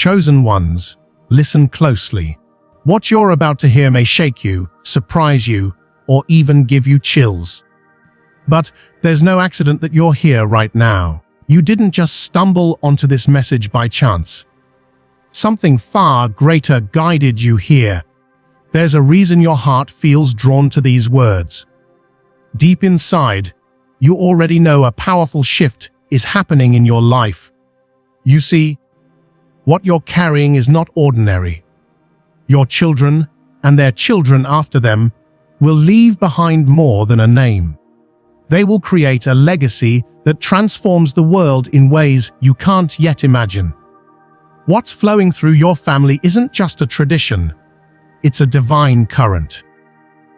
Chosen ones, listen closely. What you're about to hear may shake you, surprise you, or even give you chills. But there's no accident that you're here right now. You didn't just stumble onto this message by chance. Something far greater guided you here. There's a reason your heart feels drawn to these words. Deep inside, you already know a powerful shift is happening in your life. You see, what you're carrying is not ordinary. Your children, and their children after them, will leave behind more than a name. They will create a legacy that transforms the world in ways you can't yet imagine. What's flowing through your family isn't just a tradition, it's a divine current.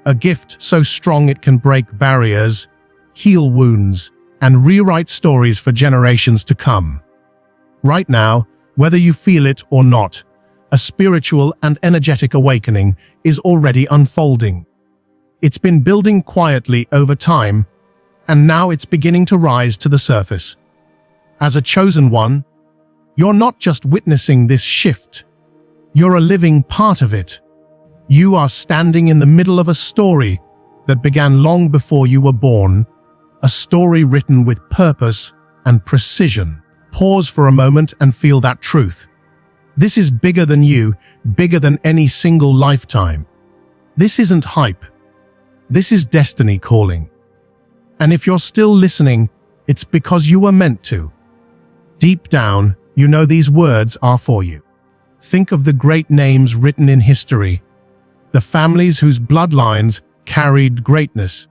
A gift so strong it can break barriers, heal wounds, and rewrite stories for generations to come. Right now, whether you feel it or not, a spiritual and energetic awakening is already unfolding. It's been building quietly over time, and now it's beginning to rise to the surface. As a chosen one, you're not just witnessing this shift, you're a living part of it. You are standing in the middle of a story that began long before you were born, a story written with purpose and precision. Pause for a moment and feel that truth. This is bigger than you, bigger than any single lifetime. This isn't hype. This is destiny calling. And if you're still listening, it's because you were meant to. Deep down, you know these words are for you. Think of the great names written in history, the families whose bloodlines carried greatness.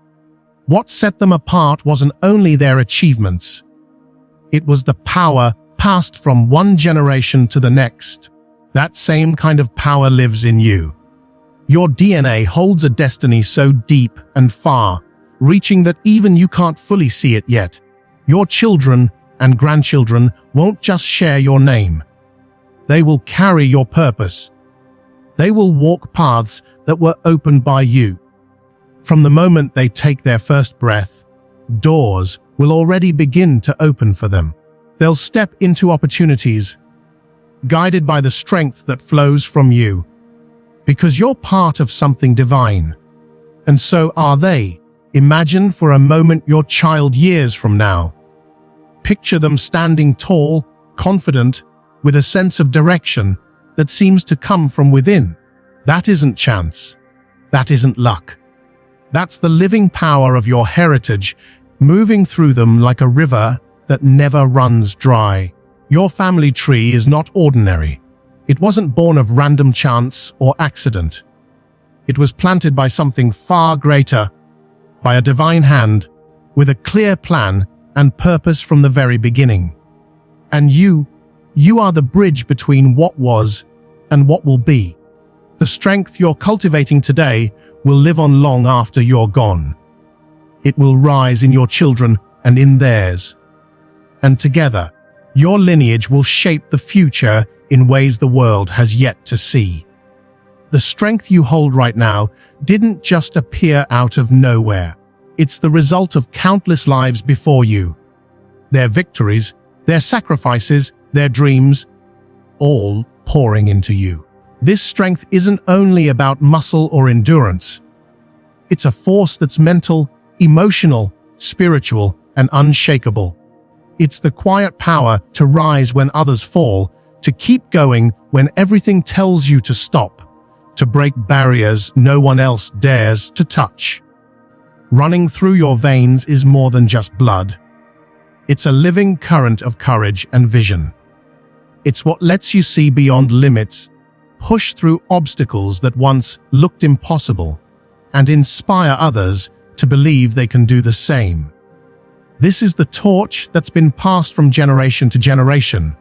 What set them apart wasn't only their achievements. It was the power passed from one generation to the next. That same kind of power lives in you. Your DNA holds a destiny so deep and far, reaching that even you can't fully see it yet. Your children and grandchildren won't just share your name. They will carry your purpose. They will walk paths that were opened by you. From the moment they take their first breath, doors will already begin to open for them. They'll step into opportunities, guided by the strength that flows from you, because you're part of something divine. And so are they. Imagine for a moment your child years from now. Picture them standing tall, confident, with a sense of direction that seems to come from within. That isn't chance. That isn't luck. That's the living power of your heritage, moving through them like a river that never runs dry. Your family tree is not ordinary. It wasn't born of random chance or accident. It was planted by something far greater, by a divine hand, with a clear plan and purpose from the very beginning. And you are the bridge between what was and what will be. The strength you're cultivating today will live on long after you're gone. It will rise in your children and in theirs. And together, your lineage will shape the future in ways the world has yet to see. The strength you hold right now didn't just appear out of nowhere. It's the result of countless lives before you. Their victories, their sacrifices, their dreams, all pouring into you. This strength isn't only about muscle or endurance. It's a force that's mental, emotional, spiritual, and unshakable. It's the quiet power to rise when others fall, to keep going when everything tells you to stop, to break barriers no one else dares to touch. Running through your veins is more than just blood. It's a living current of courage and vision. It's what lets you see beyond limits, push through obstacles that once looked impossible, and inspire others to believe they can do the same. This is the torch that's been passed from generation to generation,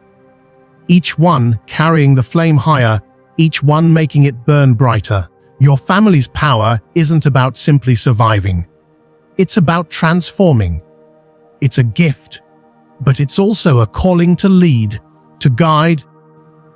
each one carrying the flame higher, each one making it burn brighter. Your family's power isn't about simply surviving. It's about transforming. It's a gift, but it's also a calling to lead, to guide,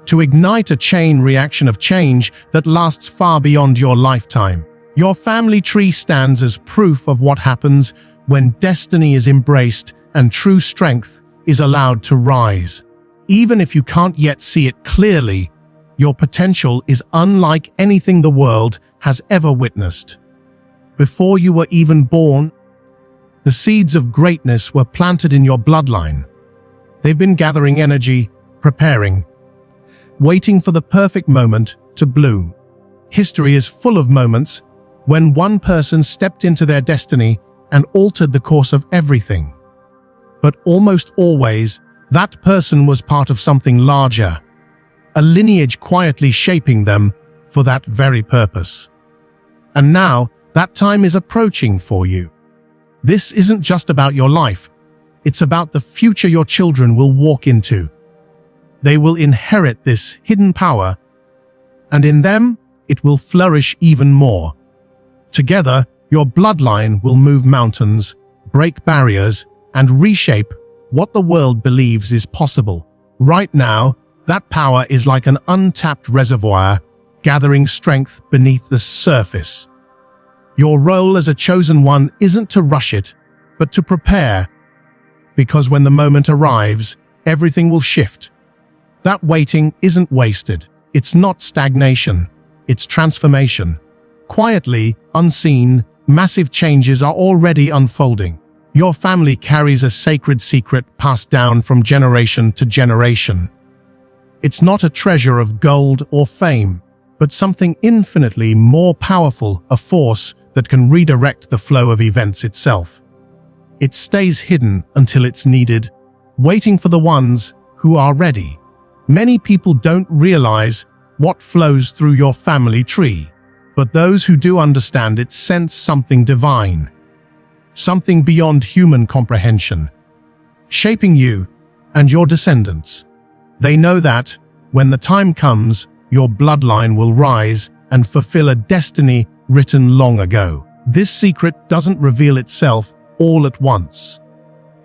to ignite a chain reaction of change that lasts far beyond your lifetime. Your family tree stands as proof of what happens when destiny is embraced and true strength is allowed to rise. Even if you can't yet see it clearly, your potential is unlike anything the world has ever witnessed. Before you were even born, the seeds of greatness were planted in your bloodline. They've been gathering energy, preparing, waiting for the perfect moment to bloom. History is full of moments when one person stepped into their destiny and altered the course of everything. But almost always, that person was part of something larger, a lineage quietly shaping them for that very purpose. And now, that time is approaching for you. This isn't just about your life, it's about the future your children will walk into. They will inherit this hidden power, and in them, it will flourish even more. Together, your bloodline will move mountains, break barriers, and reshape what the world believes is possible. Right now, that power is like an untapped reservoir, gathering strength beneath the surface. Your role as a chosen one isn't to rush it, but to prepare. Because when the moment arrives, everything will shift. That waiting isn't wasted. It's not stagnation. It's transformation. Quietly, unseen, massive changes are already unfolding. Your family carries a sacred secret passed down from generation to generation. It's not a treasure of gold or fame, but something infinitely more powerful, a force that can redirect the flow of events itself. It stays hidden until it's needed, waiting for the ones who are ready. Many people don't realize what flows through your family tree, but those who do understand it sense something divine, something beyond human comprehension, shaping you and your descendants. They know that, when the time comes, your bloodline will rise and fulfill a destiny written long ago. This secret doesn't reveal itself all at once.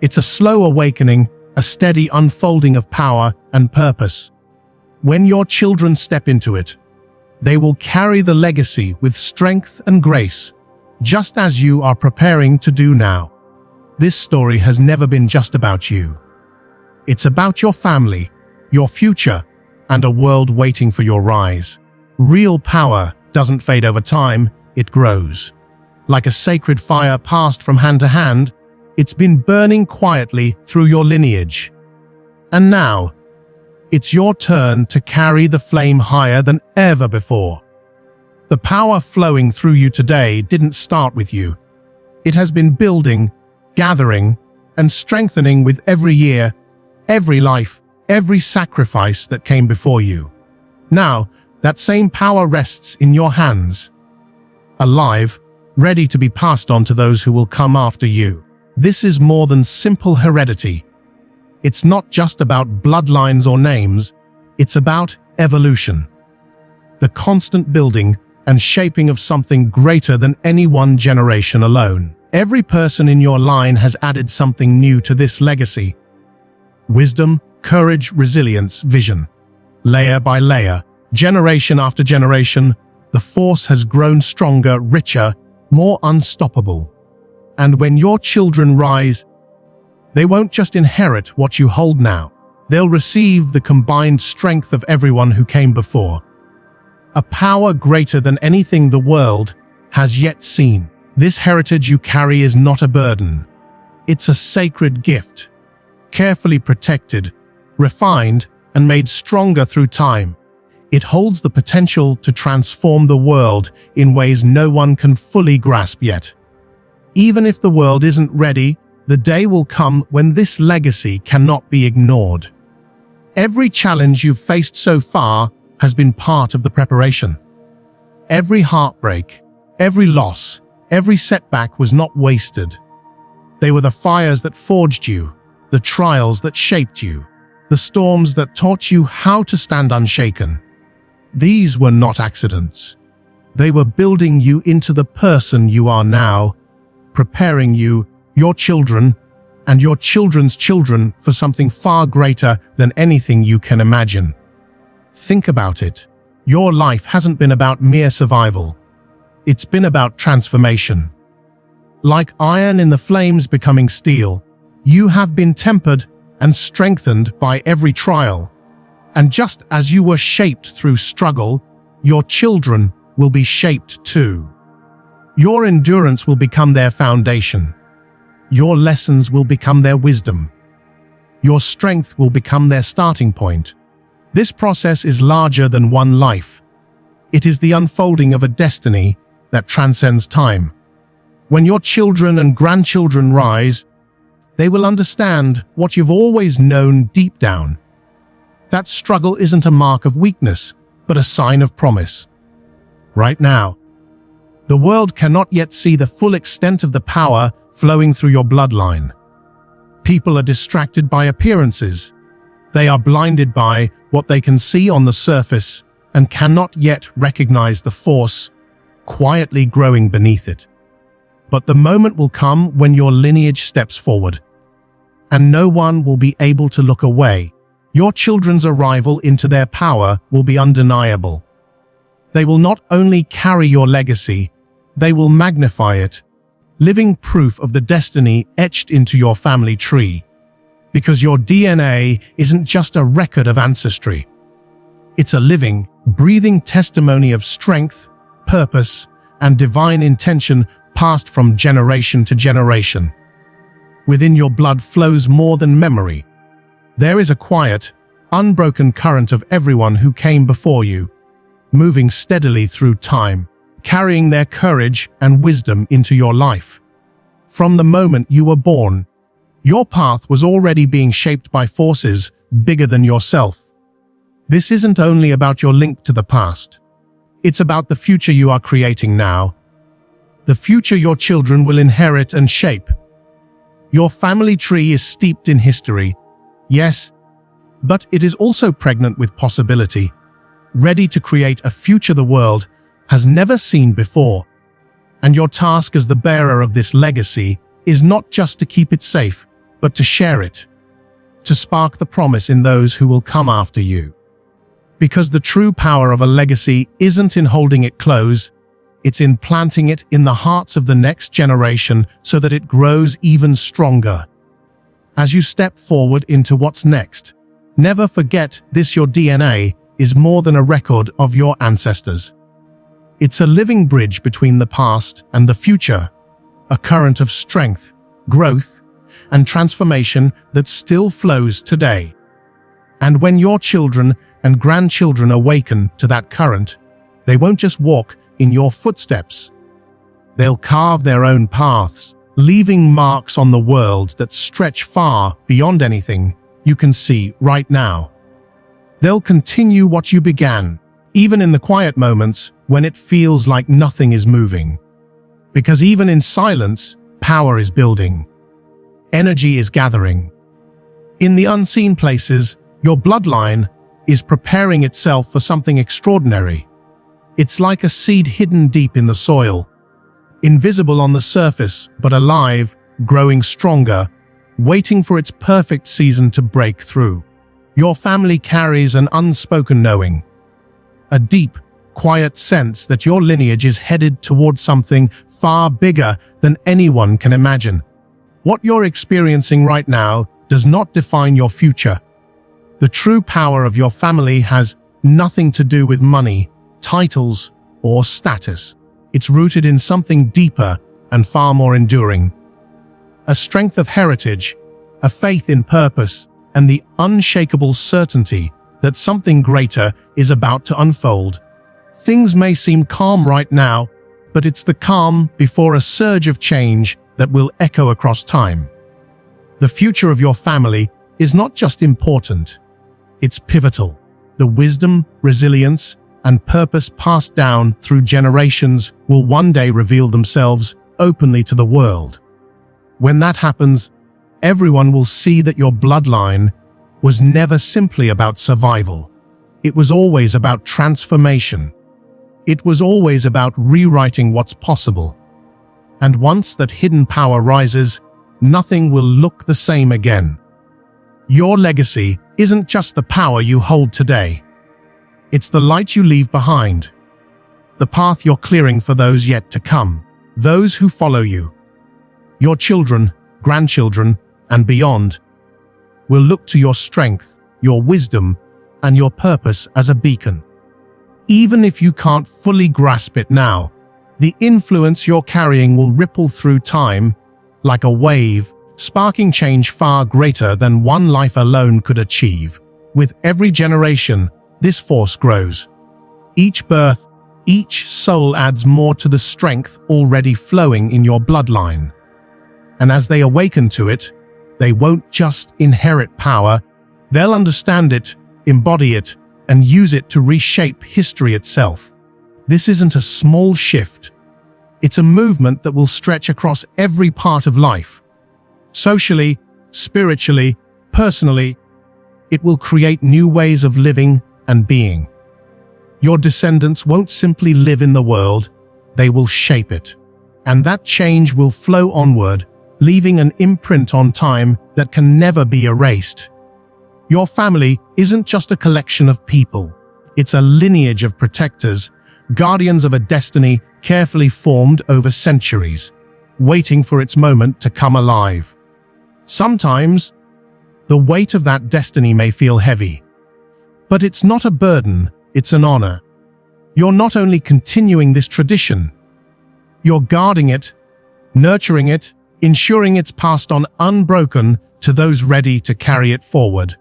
It's a slow awakening, a steady unfolding of power and purpose. When your children step into it, they will carry the legacy with strength and grace, just as you are preparing to do now. This story has never been just about you. It's about your family, your future, and a world waiting for your rise. Real power doesn't fade over time, it grows. Like a sacred fire passed from hand to hand, it's been burning quietly through your lineage. And now, it's your turn to carry the flame higher than ever before. The power flowing through you today didn't start with you. It has been building, gathering, and strengthening with every year, every life, every sacrifice that came before you. Now, that same power rests in your hands, alive, ready to be passed on to those who will come after you. This is more than simple heredity. It's not just about bloodlines or names, it's about evolution. The constant building and shaping of something greater than any one generation alone. Every person in your line has added something new to this legacy. Wisdom, courage, resilience, vision. Layer by layer, generation after generation, the force has grown stronger, richer, more unstoppable. And when your children rise, they won't just inherit what you hold now. They'll receive the combined strength of everyone who came before. A power greater than anything the world has yet seen. This heritage you carry is not a burden. It's a sacred gift, carefully protected, refined, and made stronger through time. It holds the potential to transform the world in ways no one can fully grasp yet. Even if the world isn't ready, the day will come when this legacy cannot be ignored. Every challenge you've faced so far has been part of the preparation. Every heartbreak, every loss, every setback was not wasted. They were the fires that forged you, the trials that shaped you, the storms that taught you how to stand unshaken. These were not accidents. They were building you into the person you are now, preparing you, your children, and your children's children for something far greater than anything you can imagine. Think about it. Your life hasn't been about mere survival. It's been about transformation. Like iron in the flames becoming steel, you have been tempered, and strengthened by every trial. And just as you were shaped through struggle, your children will be shaped too. Your endurance will become their foundation. Your lessons will become their wisdom. Your strength will become their starting point. This process is larger than one life. It is the unfolding of a destiny that transcends time. When your children and grandchildren rise, they will understand what you've always known deep down. That struggle isn't a mark of weakness, but a sign of promise. Right now, the world cannot yet see the full extent of the power flowing through your bloodline. People are distracted by appearances. They are blinded by what they can see on the surface and cannot yet recognize the force quietly growing beneath it. But the moment will come when your lineage steps forward, and no one will be able to look away. Your children's arrival into their power will be undeniable. They will not only carry your legacy, they will magnify it, living proof of the destiny etched into your family tree. Because your DNA isn't just a record of ancestry. It's a living, breathing testimony of strength, purpose, and divine intention passed from generation to generation. Within your blood flows more than memory. There is a quiet, unbroken current of everyone who came before you, moving steadily through time, carrying their courage and wisdom into your life. From the moment you were born, your path was already being shaped by forces bigger than yourself. This isn't only about your link to the past. It's about the future you are creating now. The future your children will inherit and shape. Your family tree is steeped in history, yes, but it is also pregnant with possibility, ready to create a future the world has never seen before. And your task as the bearer of this legacy is not just to keep it safe, but to share it, to spark the promise in those who will come after you. Because the true power of a legacy isn't in holding it close, it's in planting it in the hearts of the next generation so that it grows even stronger. As you step forward into what's next, never forget this: your DNA is more than a record of your ancestors. It's a living bridge between the past and the future, a current of strength, growth, and transformation that still flows today. And when your children and grandchildren awaken to that current, they won't just walk in your footsteps. They'll carve their own paths, leaving marks on the world that stretch far beyond anything you can see right now. They'll continue what you began, even in the quiet moments when it feels like nothing is moving. Because even in silence, power is building. Energy is gathering. In the unseen places, your bloodline is preparing itself for something extraordinary. It's like a seed hidden deep in the soil, invisible on the surface, but alive, growing stronger, waiting for its perfect season to break through. Your family carries an unspoken knowing, a deep, quiet sense that your lineage is headed towards something far bigger than anyone can imagine. What you're experiencing right now does not define your future. The true power of your family has nothing to do with money, titles, or status. It's rooted in something deeper and far more enduring. A strength of heritage, a faith in purpose, and the unshakable certainty that something greater is about to unfold. Things may seem calm right now, but it's the calm before a surge of change that will echo across time. The future of your family is not just important, it's pivotal. The wisdom, resilience, and purpose passed down through generations will one day reveal themselves openly to the world. When that happens, everyone will see that your bloodline was never simply about survival. It was always about transformation. It was always about rewriting what's possible. And once that hidden power rises, nothing will look the same again. Your legacy isn't just the power you hold today. It's the light you leave behind, the path you're clearing for those yet to come, those who follow you. Your children, grandchildren, and beyond will look to your strength, your wisdom, and your purpose as a beacon. Even if you can't fully grasp it now, the influence you're carrying will ripple through time like a wave, sparking change far greater than one life alone could achieve. With every generation, this force grows. Each birth, each soul adds more to the strength already flowing in your bloodline. And as they awaken to it, they won't just inherit power, they'll understand it, embody it, and use it to reshape history itself. This isn't a small shift. It's a movement that will stretch across every part of life. Socially, spiritually, personally, it will create new ways of living and being. Your descendants won't simply live in the world, they will shape it. And that change will flow onward, leaving an imprint on time that can never be erased. Your family isn't just a collection of people. It's a lineage of protectors, guardians of a destiny carefully formed over centuries, waiting for its moment to come alive. Sometimes, the weight of that destiny may feel heavy. But it's not a burden, it's an honor. You're not only continuing this tradition, you're guarding it, nurturing it, ensuring it's passed on unbroken to those ready to carry it forward.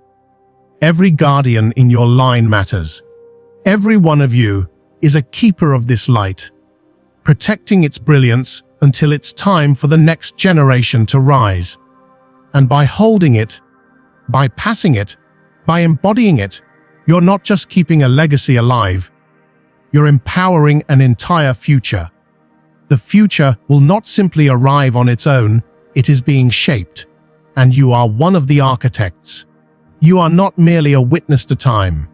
Every guardian in your line matters. Every one of you is a keeper of this light, protecting its brilliance until it's time for the next generation to rise. And by holding it, by passing it, by embodying it, you're not just keeping a legacy alive, you're empowering an entire future. The future will not simply arrive on its own, it is being shaped, and you are one of the architects. You are not merely a witness to time.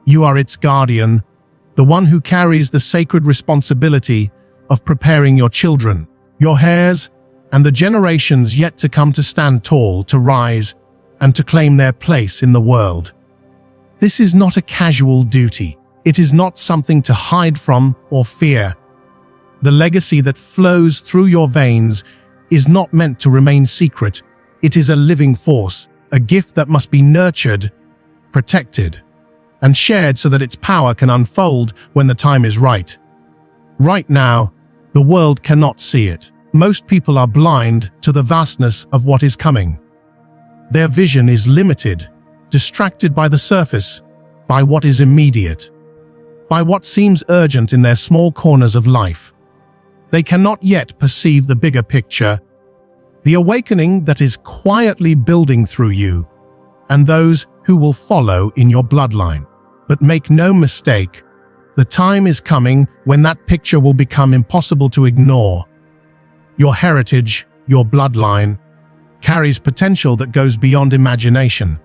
You are its guardian, the one who carries the sacred responsibility of preparing your children, your heirs, and the generations yet to come to stand tall, to rise, and to claim their place in the world. This is not a casual duty. It is not something to hide from or fear. The legacy that flows through your veins is not meant to remain secret. It is a living force, a gift that must be nurtured, protected, and shared so that its power can unfold when the time is right. Right now, the world cannot see it. Most people are blind to the vastness of what is coming. Their vision is limited, distracted by the surface, by what is immediate, by what seems urgent in their small corners of life. They cannot yet perceive the bigger picture, the awakening that is quietly building through you, and those who will follow in your bloodline. But make no mistake, the time is coming when that picture will become impossible to ignore. Your heritage, your bloodline, carries potential that goes beyond imagination.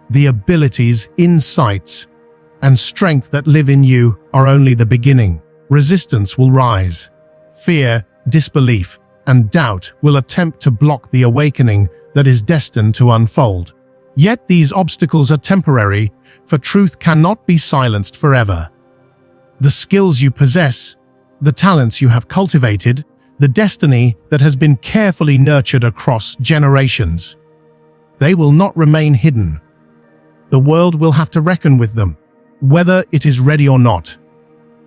The abilities, insights, and strength that live in you are only the beginning. Resistance will rise. Fear, disbelief, and doubt will attempt to block the awakening that is destined to unfold. Yet these obstacles are temporary, for truth cannot be silenced forever. The skills you possess, the talents you have cultivated, the destiny that has been carefully nurtured across generations, they will not remain hidden. The world will have to reckon with them, whether it is ready or not.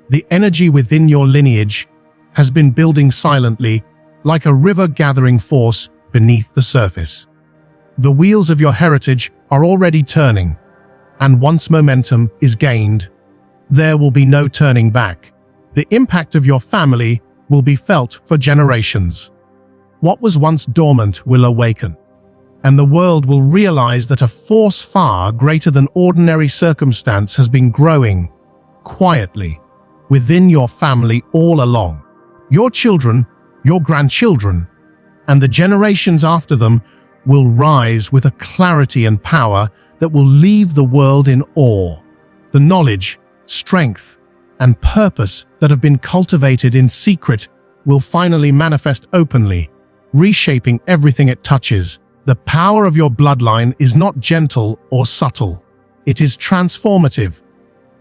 The energy within your lineage has been building silently, like a river gathering force beneath the surface. The wheels of your heritage are already turning, and once momentum is gained, there will be no turning back. The impact of your family will be felt for generations. What was once dormant will awaken, and the world will realize that a force far greater than ordinary circumstance has been growing, quietly, within your family all along. Your children, your grandchildren, and the generations after them will rise with a clarity and power that will leave the world in awe. The knowledge, strength, and purpose that have been cultivated in secret will finally manifest openly, reshaping everything it touches. The power of your bloodline is not gentle or subtle. It is transformative.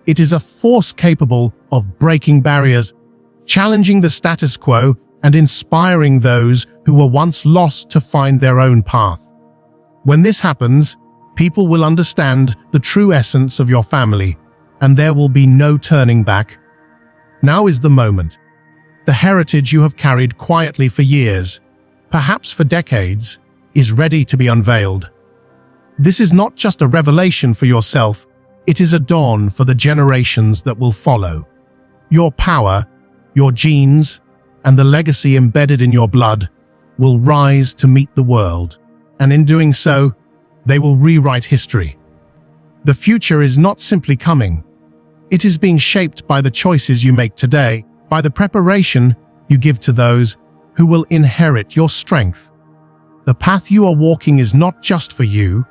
It is a force capable of breaking barriers, challenging the status quo, and inspiring those who were once lost to find their own path. When this happens, people will understand the true essence of your family, and there will be no turning back. Now is the moment. The heritage you have carried quietly for years, perhaps for decades, is ready to be unveiled. This is not just a revelation for yourself, it is a dawn for the generations that will follow. Your power, your genes, and the legacy embedded in your blood will rise to meet the world, and in doing so, they will rewrite history. The future is not simply coming. It is being shaped by the choices you make today, by the preparation you give to those who will inherit your strength. The path you are walking is not just for you,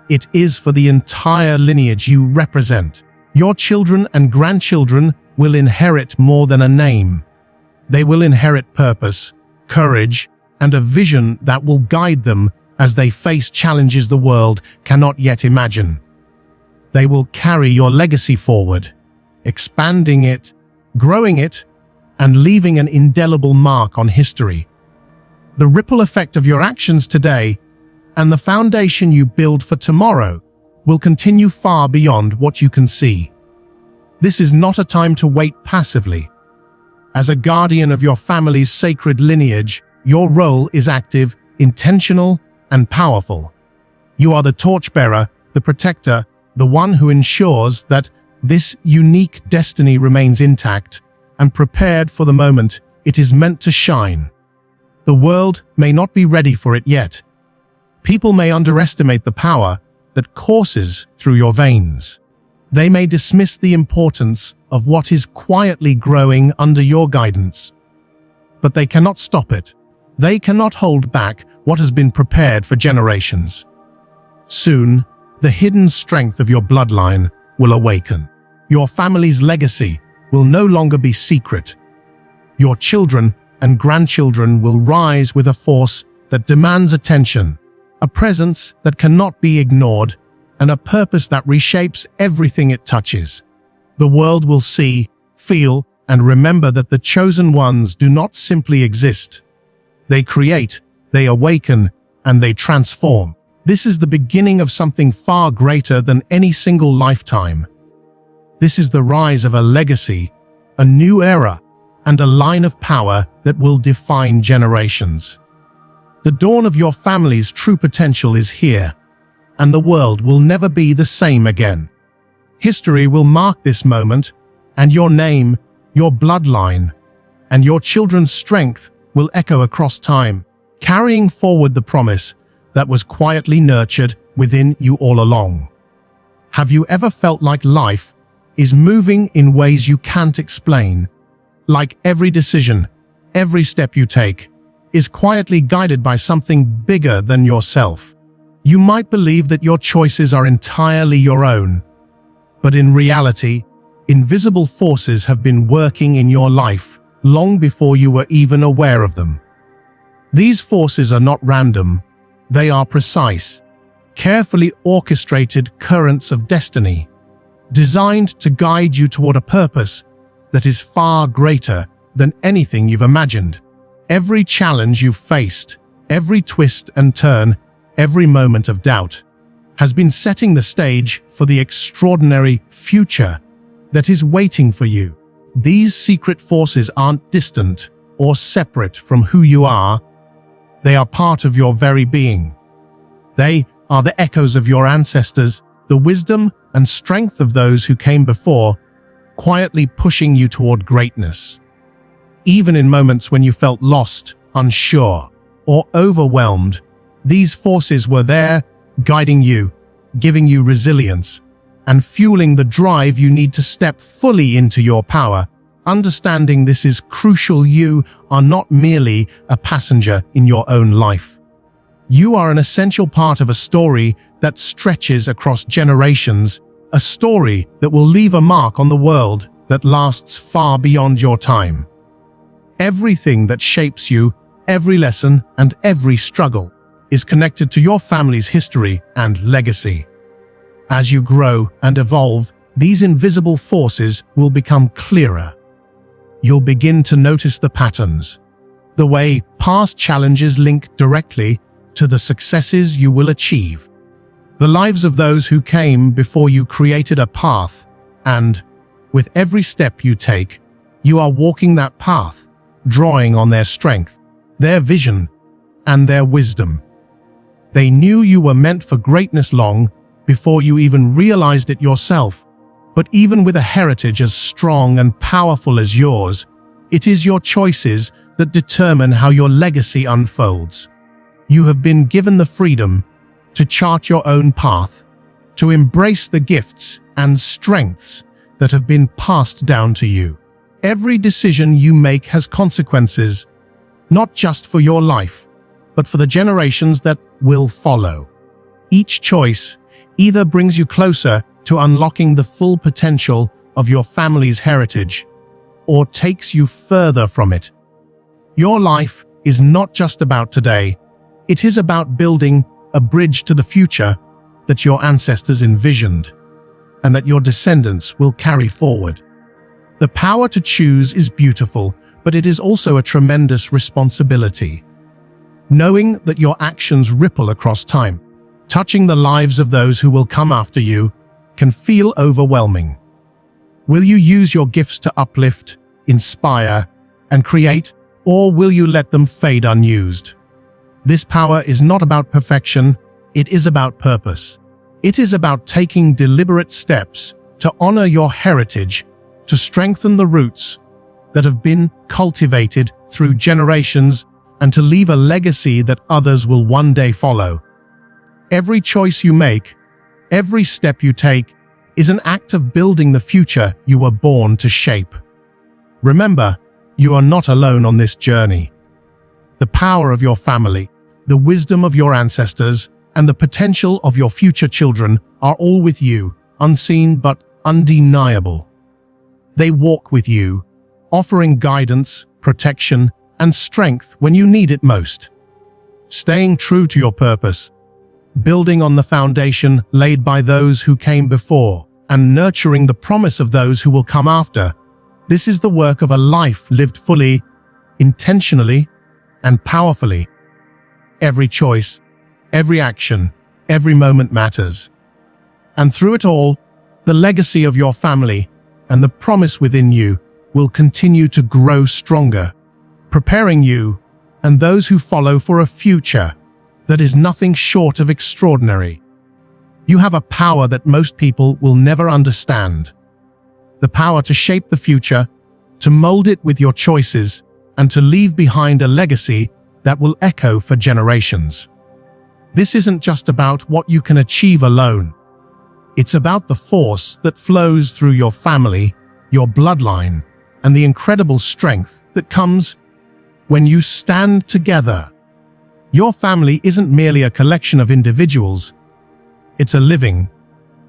it is for the entire lineage you represent. Your children and grandchildren will inherit more than a name. They will inherit purpose, courage, and a vision that will guide them as they face challenges the world cannot yet imagine. They will carry your legacy forward, expanding it, growing it, and leaving an indelible mark on history. The ripple effect of your actions today and the foundation you build for tomorrow will continue far beyond what you can see. This is not a time to wait passively. As a guardian of your family's sacred lineage, your role is active, intentional, and powerful. You are the torchbearer, the protector, the one who ensures that this unique destiny remains intact and prepared for the moment it is meant to shine. The world may not be ready for it yet. People may underestimate the power that courses through your veins. They may dismiss the importance of what is quietly growing under your guidance. But they cannot stop it. They cannot hold back what has been prepared for generations. Soon, the hidden strength of your bloodline will awaken. Your family's legacy will no longer be secret. Your children and grandchildren will rise with a force that demands attention, a presence that cannot be ignored, and a purpose that reshapes everything it touches. The world will see, feel, and remember that the chosen ones do not simply exist. They create, they awaken, and they transform. This is the beginning of something far greater than any single lifetime. This is the rise of a legacy, a new era, and a line of power that will define generations. The dawn of your family's true potential is here, and the world will never be the same again. History will mark this moment, and your name, your bloodline, and your children's strength will echo across time, carrying forward the promise that was quietly nurtured within you all along. Have you ever felt like life is moving in ways you can't explain? Like every decision, every step you take, is quietly guided by something bigger than yourself. You might believe that your choices are entirely your own, but in reality, invisible forces have been working in your life long before you were even aware of them. These forces are not random, they are precise, carefully orchestrated currents of destiny, designed to guide you toward a purpose that is far greater than anything you've imagined. Every challenge you've faced, every twist and turn, every moment of doubt, has been setting the stage for the extraordinary future that is waiting for you. These secret forces aren't distant or separate from who you are. They are part of your very being. They are the echoes of your ancestors, the wisdom and strength of those who came before, quietly pushing you toward greatness. Even in moments when you felt lost, unsure, or overwhelmed, these forces were there, guiding you, giving you resilience, and fueling the drive you need to step fully into your power. Understanding this is crucial. You are not merely a passenger in your own life. You are an essential part of a story that stretches across generations, a story that will leave a mark on the world that lasts far beyond your time. Everything that shapes you, every lesson and every struggle, is connected to your family's history and legacy. As you grow and evolve, these invisible forces will become clearer. You'll begin to notice the patterns, the way past challenges link directly to the successes you will achieve. The lives of those who came before you created a path, and, with every step you take, you are walking that path, drawing on their strength, their vision, and their wisdom. They knew you were meant for greatness long before you even realized it yourself. But even with a heritage as strong and powerful as yours, it is your choices that determine how your legacy unfolds. You have been given the freedom to chart your own path, to embrace the gifts and strengths that have been passed down to you. Every decision you make has consequences, not just for your life, but for the generations that will follow. Each choice either brings you closer to unlocking the full potential of your family's heritage, or takes you further from it. Your life is not just about today, it is about building a bridge to the future that your ancestors envisioned, and that your descendants will carry forward. The power to choose is beautiful, but it is also a tremendous responsibility. Knowing that your actions ripple across time, touching the lives of those who will come after you, can feel overwhelming. Will you use your gifts to uplift, inspire, and create, or will you let them fade unused? This power is not about perfection, it is about purpose. It is about taking deliberate steps to honor your heritage, to strengthen the roots that have been cultivated through generations, and to leave a legacy that others will one day follow. Every choice you make, every step you take, is an act of building the future you were born to shape. Remember, you are not alone on this journey. The power of your family, the wisdom of your ancestors, and the potential of your future children are all with you, unseen but undeniable. They walk with you, offering guidance, protection, and strength when you need it most. Staying true to your purpose, building on the foundation laid by those who came before, and nurturing the promise of those who will come after. This is the work of a life lived fully, intentionally, and powerfully. Every choice, every action, every moment matters. And through it all, the legacy of your family and the promise within you will continue to grow stronger, preparing you and those who follow for a future that is nothing short of extraordinary. You have a power that most people will never understand. The power to shape the future, to mold it with your choices, and to leave behind a legacy that will echo for generations. This isn't just about what you can achieve alone. It's about the force that flows through your family, your bloodline, and the incredible strength that comes when you stand together. Your family isn't merely a collection of individuals. It's a living,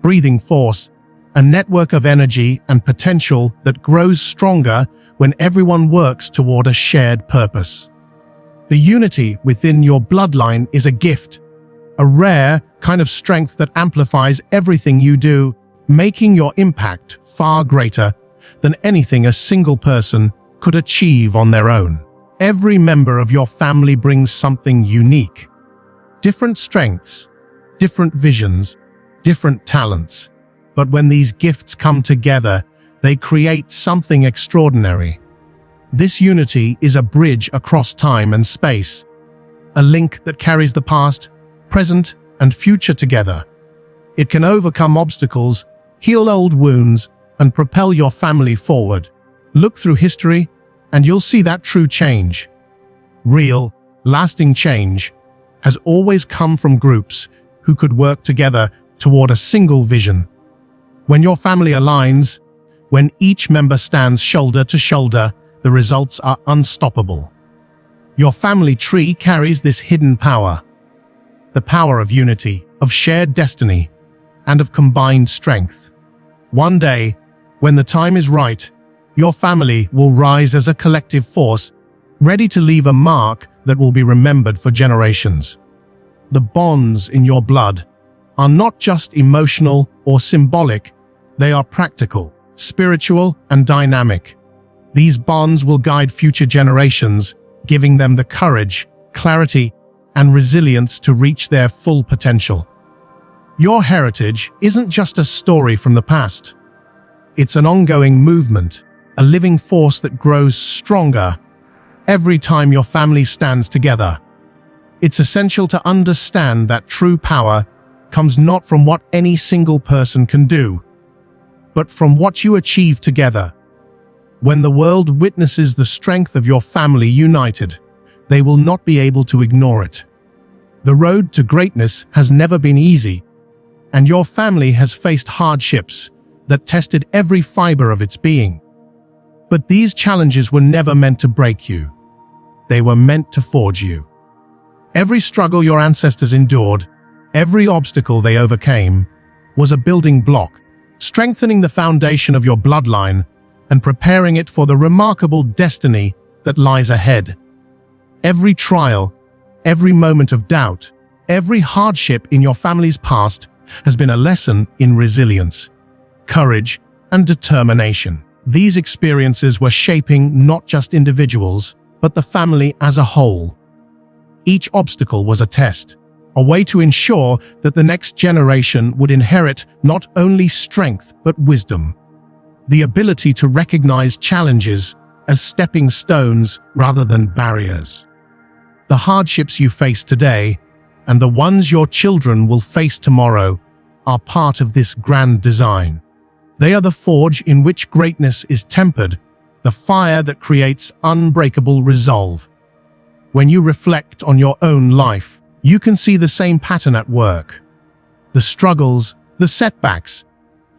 breathing force, a network of energy and potential that grows stronger when everyone works toward a shared purpose. The unity within your bloodline is a gift, a rare kind of strength that amplifies everything you do, making your impact far greater than anything a single person could achieve on their own. Every member of your family brings something unique. Different strengths, different visions, different talents. But when these gifts come together, they create something extraordinary. This unity is a bridge across time and space, a link that carries the past, present, and future together. It can overcome obstacles, heal old wounds, and propel your family forward. Look through history, and you'll see that true change. Real, lasting change has always come from groups who could work together toward a single vision. When your family aligns, when each member stands shoulder to shoulder, the results are unstoppable. Your family tree carries this hidden power. The power of unity, of shared destiny, and of combined strength. One day, when the time is right, your family will rise as a collective force, ready to leave a mark that will be remembered for generations. The bonds in your blood are not just emotional or symbolic, they are practical, spiritual, and dynamic. These bonds will guide future generations, giving them the courage, clarity, and resilience to reach their full potential. Your heritage isn't just a story from the past. It's an ongoing movement, a living force that grows stronger every time your family stands together. It's essential to understand that true power comes not from what any single person can do, but from what you achieve together. When the world witnesses the strength of your family united, they will not be able to ignore it. The road to greatness has never been easy, and your family has faced hardships that tested every fiber of its being. But these challenges were never meant to break you. They were meant to forge you. Every struggle your ancestors endured, every obstacle they overcame, was a building block, strengthening the foundation of your bloodline and preparing it for the remarkable destiny that lies ahead. Every trial, every moment of doubt, every hardship in your family's past has been a lesson in resilience, courage, and determination. These experiences were shaping not just individuals, but the family as a whole. Each obstacle was a test, a way to ensure that the next generation would inherit not only strength but wisdom, the ability to recognize challenges as stepping stones rather than barriers. The hardships you face today and the ones your children will face tomorrow are part of this grand design. They are the forge in which greatness is tempered, the fire that creates unbreakable resolve. When you reflect on your own life, you can see the same pattern at work. The struggles, the setbacks,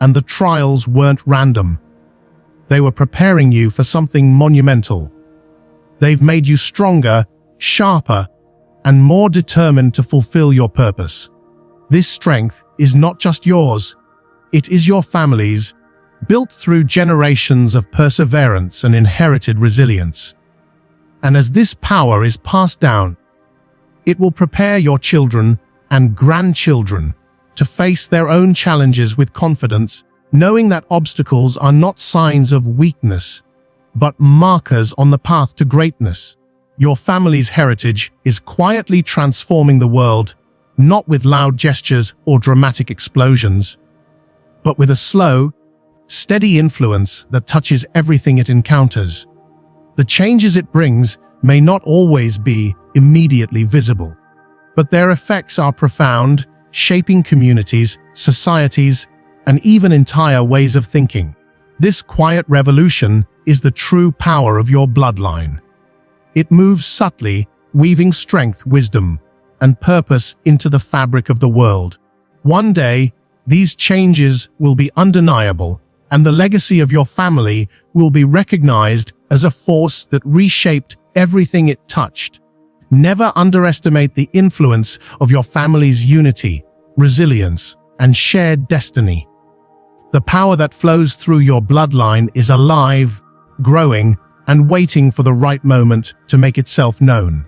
and the trials weren't random. They were preparing you for something monumental. They've made you stronger, sharper, and more determined to fulfill your purpose. This strength is not just yours, it is your family's, built through generations of perseverance and inherited resilience. And as this power is passed down, it will prepare your children and grandchildren to face their own challenges with confidence, knowing that obstacles are not signs of weakness, but markers on the path to greatness. Your family's heritage is quietly transforming the world, not with loud gestures or dramatic explosions, but with a slow, steady influence that touches everything it encounters. The changes it brings may not always be immediately visible, but their effects are profound, shaping communities, societies, and even entire ways of thinking. This quiet revolution is the true power of your bloodline. It moves subtly, weaving strength, wisdom, and purpose into the fabric of the world. One day, these changes will be undeniable, and the legacy of your family will be recognized as a force that reshaped everything it touched. Never underestimate the influence of your family's unity, resilience, and shared destiny. The power that flows through your bloodline is alive, growing, and waiting for the right moment to make itself known.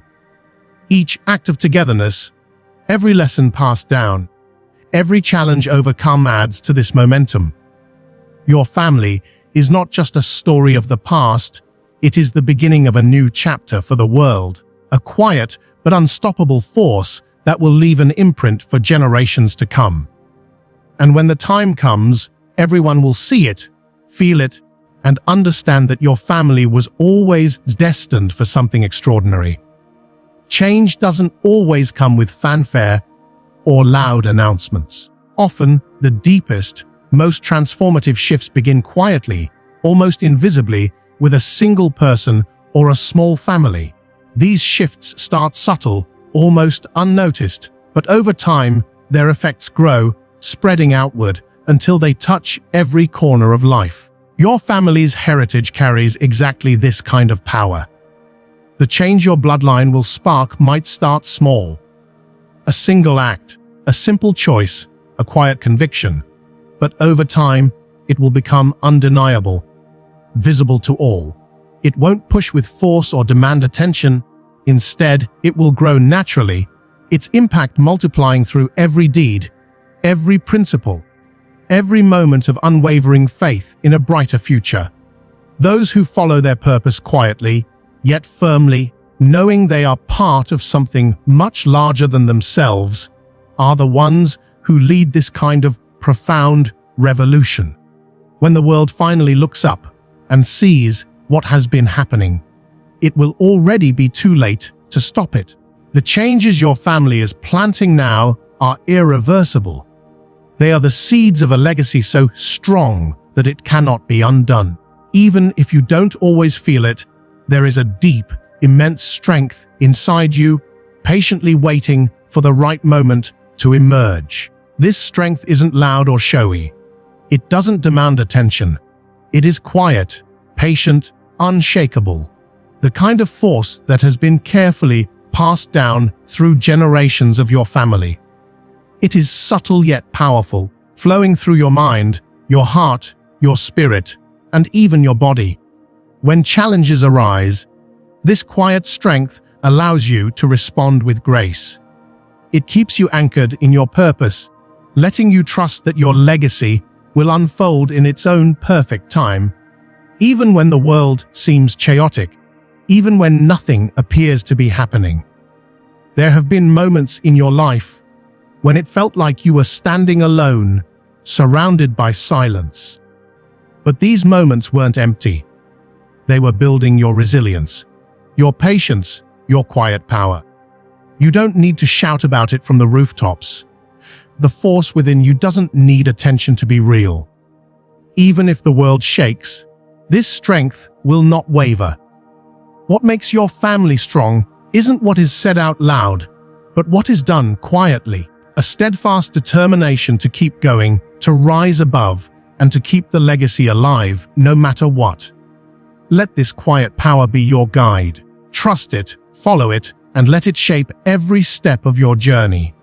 Each act of togetherness, every lesson passed down, every challenge overcome adds to this momentum. Your family is not just a story of the past, it is the beginning of a new chapter for the world, a quiet but unstoppable force that will leave an imprint for generations to come. And when the time comes, everyone will see it, feel it, and understand that your family was always destined for something extraordinary. Change doesn't always come with fanfare or loud announcements. Often, the deepest, most transformative shifts begin quietly, almost invisibly, with a single person or a small family. These shifts start subtle, almost unnoticed, but over time, their effects grow, spreading outward until they touch every corner of life. Your family's heritage carries exactly this kind of power. The change your bloodline will spark might start small. A single act, a simple choice, a quiet conviction. But over time, it will become undeniable, visible to all. It won't push with force or demand attention. Instead, it will grow naturally, its impact multiplying through every deed, every principle, every moment of unwavering faith in a brighter future. Those who follow their purpose quietly, yet firmly, knowing they are part of something much larger than themselves, are the ones who lead this kind of profound revolution. When the world finally looks up and sees what has been happening, it will already be too late to stop it. The changes your family is planting now are irreversible. They are the seeds of a legacy so strong that it cannot be undone. Even if you don't always feel it, there is a deep, immense strength inside you, patiently waiting for the right moment to emerge. This strength isn't loud or showy. It doesn't demand attention. It is quiet, patient, unshakable. The kind of force that has been carefully passed down through generations of your family. It is subtle yet powerful, flowing through your mind, your heart, your spirit, and even your body. When challenges arise, this quiet strength allows you to respond with grace. It keeps you anchored in your purpose, letting you trust that your legacy will unfold in its own perfect time. Even when the world seems chaotic, even when nothing appears to be happening. There have been moments in your life when it felt like you were standing alone, surrounded by silence. But these moments weren't empty. They were building your resilience, your patience, your quiet power. You don't need to shout about it from the rooftops. The force within you doesn't need attention to be real. Even if the world shakes, this strength will not waver. What makes your family strong isn't what is said out loud, but what is done quietly. A steadfast determination to keep going, to rise above, and to keep the legacy alive no matter what. Let this quiet power be your guide. Trust it, follow it, and let it shape every step of your journey.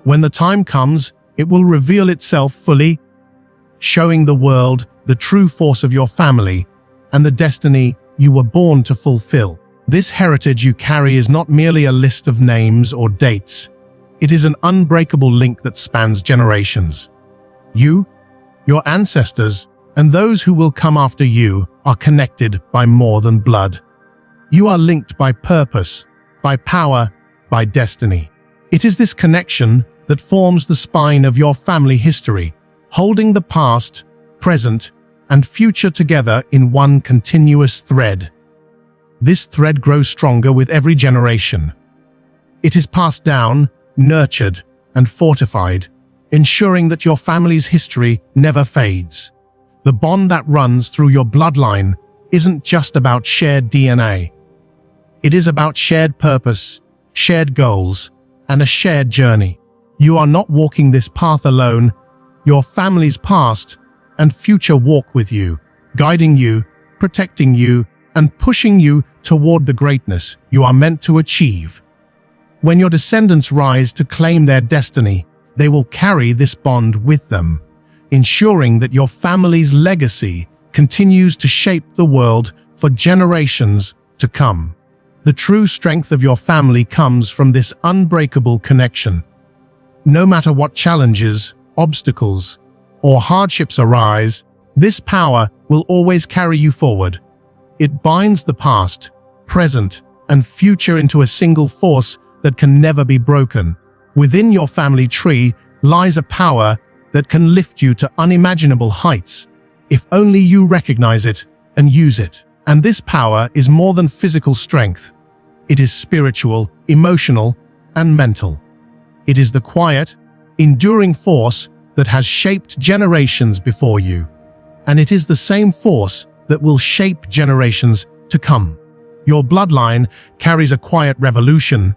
When the time comes, it will reveal itself fully, showing the world the true force of your family and the destiny you were born to fulfill. This heritage you carry is not merely a list of names or dates. It is an unbreakable link that spans generations. You, your ancestors, and those who will come after you are connected by more than blood. You are linked by purpose, by power, by destiny. It is this connection that forms the spine of your family history, holding the past, present, and future together in one continuous thread. This thread grows stronger with every generation. It is passed down, nurtured, and fortified, ensuring that your family's history never fades. The bond that runs through your bloodline isn't just about shared DNA. It is about shared purpose, shared goals, and a shared journey. You are not walking this path alone. Your family's past and future walk with you, guiding you, protecting you, and pushing you toward the greatness you are meant to achieve. When your descendants rise to claim their destiny, they will carry this bond with them, ensuring that your family's legacy continues to shape the world for generations to come. The true strength of your family comes from this unbreakable connection. No matter what challenges, obstacles, or hardships arise, this power will always carry you forward. It binds the past, present, and future into a single force that can never be broken. Within your family tree lies a power that can lift you to unimaginable heights, if only you recognize it and use it. And this power is more than physical strength. It is spiritual, emotional, and mental. It is the quiet, enduring force that has shaped generations before you. And it is the same force that will shape generations to come. Your bloodline carries a quiet revolution,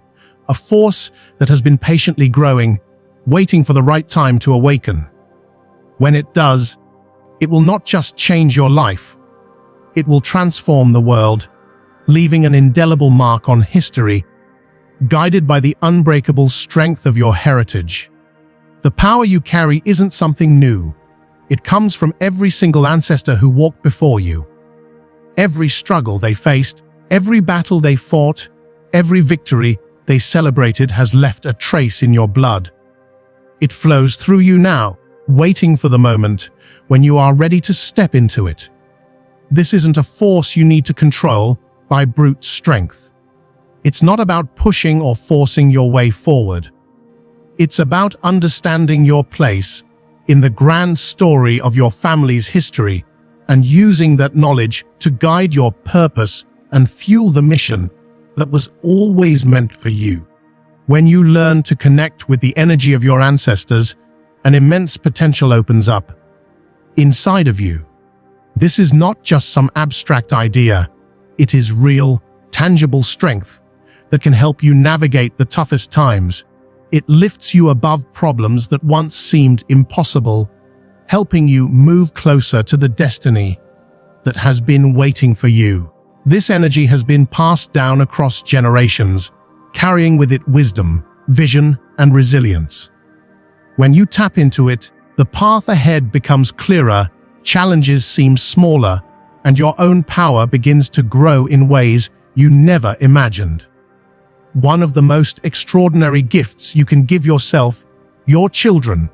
a force that has been patiently growing, waiting for the right time to awaken. When it does, it will not just change your life. It will transform the world, leaving an indelible mark on history, guided by the unbreakable strength of your heritage. The power you carry isn't something new. It comes from every single ancestor who walked before you. Every struggle they faced, every battle they fought, every victory they celebrated has left a trace in your blood. It flows through you now, waiting for the moment when you are ready to step into it. This isn't a force you need to control by brute strength. It's not about pushing or forcing your way forward. It's about understanding your place in the grand story of your family's history and using that knowledge to guide your purpose and fuel the mission that was always meant for you. When you learn to connect with the energy of your ancestors, an immense potential opens up inside of you. This is not just some abstract idea. It is real, tangible strength that can help you navigate the toughest times. It lifts you above problems that once seemed impossible, helping you move closer to the destiny that has been waiting for you. This energy has been passed down across generations, carrying with it wisdom, vision, and resilience. When you tap into it, the path ahead becomes clearer, challenges seem smaller, and your own power begins to grow in ways you never imagined. One of the most extraordinary gifts you can give yourself, your children,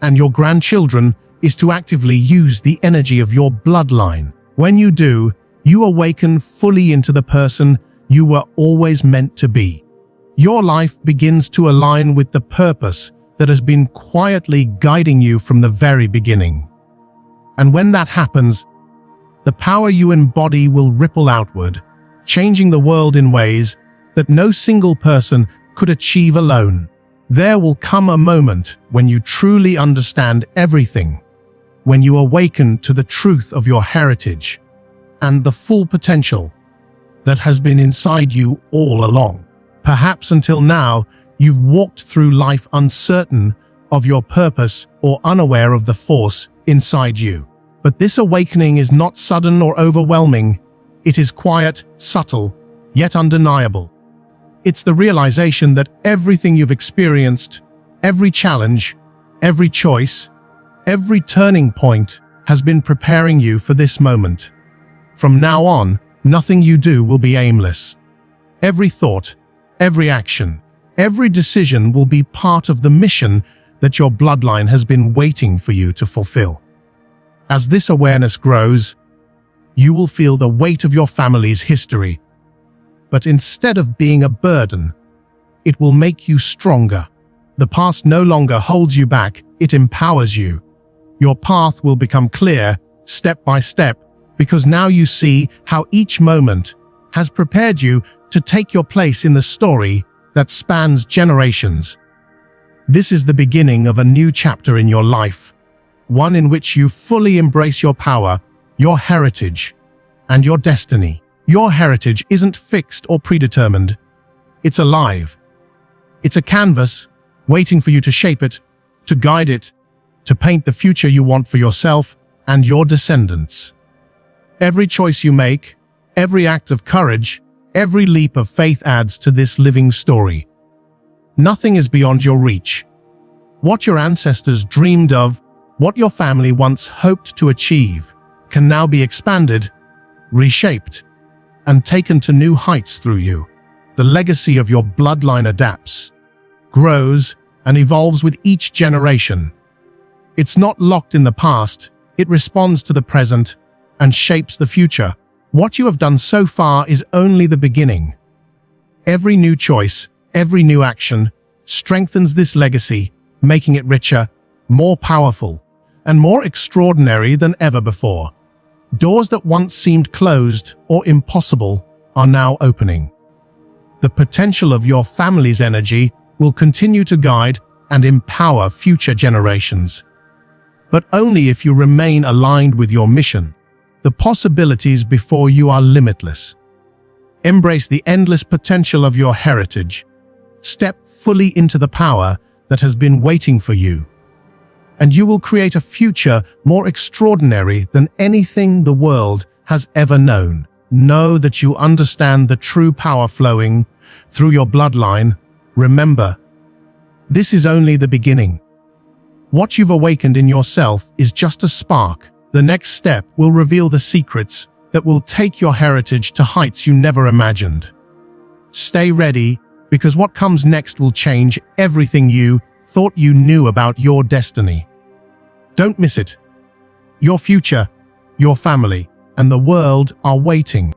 and your grandchildren is to actively use the energy of your bloodline. When you do, you awaken fully into the person you were always meant to be. Your life begins to align with the purpose that has been quietly guiding you from the very beginning. And when that happens, the power you embody will ripple outward, changing the world in ways that no single person could achieve alone. There will come a moment when you truly understand everything, when you awaken to the truth of your heritage and the full potential that has been inside you all along. Perhaps until now, you've walked through life uncertain of your purpose or unaware of the force inside you. But this awakening is not sudden or overwhelming. It is quiet, subtle, yet undeniable. It's the realization that everything you've experienced, every challenge, every choice, every turning point has been preparing you for this moment. From now on, nothing you do will be aimless. Every thought, every action, every decision will be part of the mission that your bloodline has been waiting for you to fulfill. As this awareness grows, you will feel the weight of your family's history. But instead of being a burden, it will make you stronger. The past no longer holds you back, it empowers you. Your path will become clear, step by step, because now you see how each moment has prepared you to take your place in the story that spans generations. This is the beginning of a new chapter in your life, one in which you fully embrace your power, your heritage, and your destiny. Your heritage isn't fixed or predetermined. It's alive. It's a canvas, waiting for you to shape it, to guide it, to paint the future you want for yourself and your descendants. Every choice you make, every act of courage, every leap of faith adds to this living story. Nothing is beyond your reach. What your ancestors dreamed of, what your family once hoped to achieve, can now be expanded, reshaped, and taken to new heights through you. The legacy of your bloodline adapts, grows, and evolves with each generation. It's not locked in the past, it responds to the present and shapes the future. What you have done so far is only the beginning. Every new choice, every new action, strengthens this legacy, making it richer, more powerful, and more extraordinary than ever before. Doors that once seemed closed or impossible are now opening. The potential of your family's energy will continue to guide and empower future generations. But only if you remain aligned with your mission. The possibilities before you are limitless. Embrace the endless potential of your heritage. Step fully into the power that has been waiting for you. And you will create a future more extraordinary than anything the world has ever known. Know that you understand the true power flowing through your bloodline. Remember, this is only the beginning. What you've awakened in yourself is just a spark. The next step will reveal the secrets that will take your heritage to heights you never imagined. Stay ready, because what comes next will change everything you thought you knew about your destiny. Don't miss it. Your future, your family, and the world are waiting.